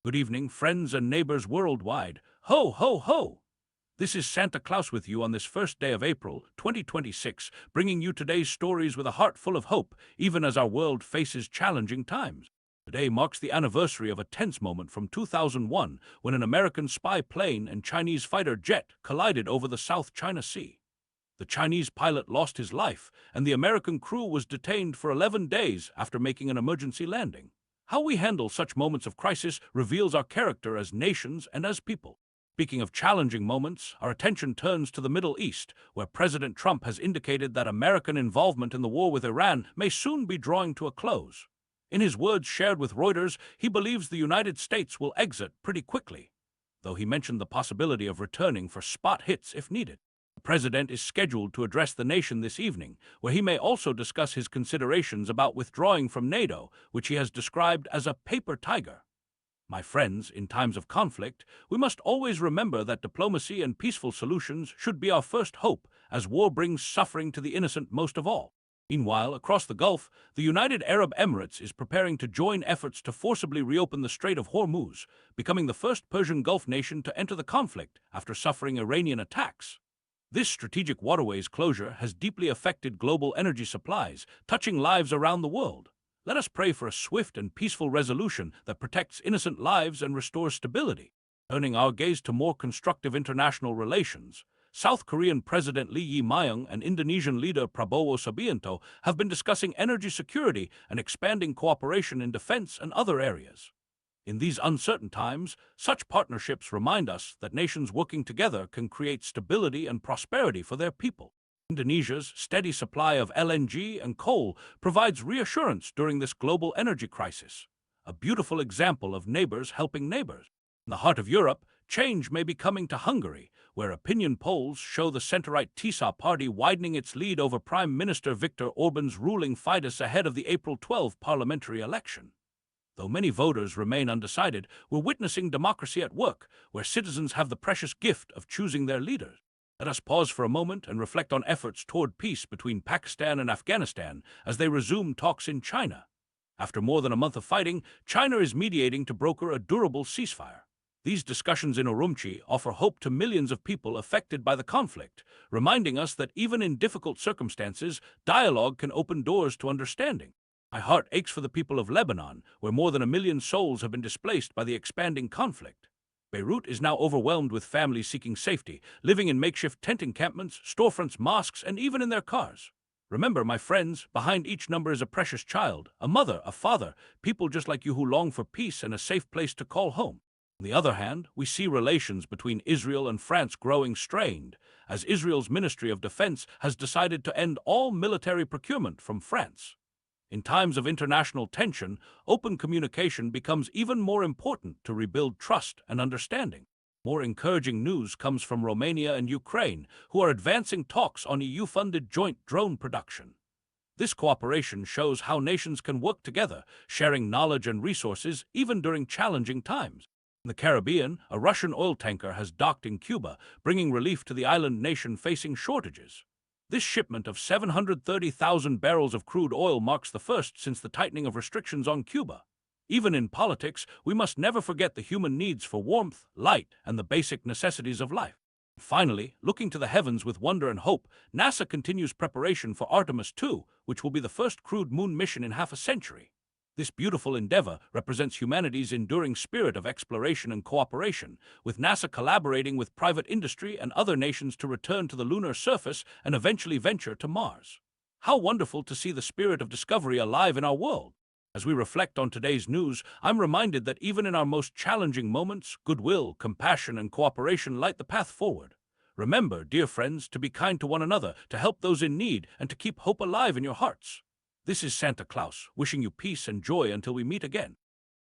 Good evening, friends and neighbors worldwide. Ho, ho, ho! This is Santa Claus with you on this first day of April 2026, bringing you today's stories with a heart full of hope, even as our world faces challenging times. Today marks the anniversary of a tense moment from 2001 when an American spy plane and Chinese fighter jet collided over the South China Sea. The Chinese pilot lost his life, and the American crew was detained for 11 days after making an emergency landing. How we handle such moments of crisis reveals our character as nations and as people. Speaking of challenging moments, our attention turns to the Middle East, where President Trump has indicated that American involvement in the war with Iran may soon be drawing to a close. In his words shared with Reuters, he believes the United States will exit pretty quickly, though he mentioned the possibility of returning for spot hits if needed. The president is scheduled to address the nation this evening, where he may also discuss his considerations about withdrawing from NATO, which he has described as a paper tiger. My friends, in times of conflict, we must always remember that diplomacy and peaceful solutions should be our first hope, as war brings suffering to the innocent most of all. Meanwhile, across the Gulf, the United Arab Emirates is preparing to join efforts to forcibly reopen the Strait of Hormuz, becoming the first Persian Gulf nation to enter the conflict after suffering Iranian attacks. This strategic waterways closure has deeply affected global energy supplies, touching lives around the world. Let us pray for a swift and peaceful resolution that protects innocent lives and restores stability. Turning our gaze to more constructive international relations, South Korean President Lee Jae-myung and Indonesian leader Prabowo Subianto have been discussing energy security and expanding cooperation in defense and other areas. In these uncertain times, such partnerships remind us that nations working together can create stability and prosperity for their people. Indonesia's steady supply of LNG and coal provides reassurance during this global energy crisis, a beautiful example of neighbors helping neighbors. In the heart of Europe, change may be coming to Hungary, where opinion polls show the centre-right TISA party widening its lead over Prime Minister Viktor Orban's ruling Fidesz ahead of the April 12 parliamentary election. Though many voters remain undecided, we're witnessing democracy at work, where citizens have the precious gift of choosing their leaders. Let us pause for a moment and reflect on efforts toward peace between Pakistan and Afghanistan as they resume talks in China. After more than a month of fighting, China is mediating to broker a durable ceasefire. These discussions in Urumqi offer hope to millions of people affected by the conflict, reminding us that even in difficult circumstances, dialogue can open doors to understanding. My heart aches for the people of Lebanon, where more than 1 million souls have been displaced by the expanding conflict. Beirut is now overwhelmed with families seeking safety, living in makeshift tent encampments, storefronts, mosques, and even in their cars. Remember, my friends, behind each number is a precious child, a mother, a father, people just like you who long for peace and a safe place to call home. On the other hand, we see relations between Israel and France growing strained, as Israel's Ministry of Defense has decided to end all military procurement from France. In times of international tension, open communication becomes even more important to rebuild trust and understanding. More encouraging news comes from Romania and Ukraine, who are advancing talks on EU-funded joint drone production. This cooperation shows how nations can work together, sharing knowledge and resources even during challenging times. In the Caribbean, a Russian oil tanker has docked in Cuba, bringing relief to the island nation facing shortages. This shipment of 730,000 barrels of crude oil marks the first since the tightening of restrictions on Cuba. Even in politics, we must never forget the human needs for warmth, light, and the basic necessities of life. Finally, looking to the heavens with wonder and hope, NASA continues preparation for Artemis II, which will be the first crewed moon mission in half a century. This beautiful endeavor represents humanity's enduring spirit of exploration and cooperation, with NASA collaborating with private industry and other nations to return to the lunar surface and eventually venture to Mars. How wonderful to see the spirit of discovery alive in our world. As we reflect on today's news, I'm reminded that even in our most challenging moments, goodwill, compassion, and cooperation light the path forward. Remember, dear friends, to be kind to one another, to help those in need, and to keep hope alive in your hearts. This is Santa Claus, wishing you peace and joy until we meet again.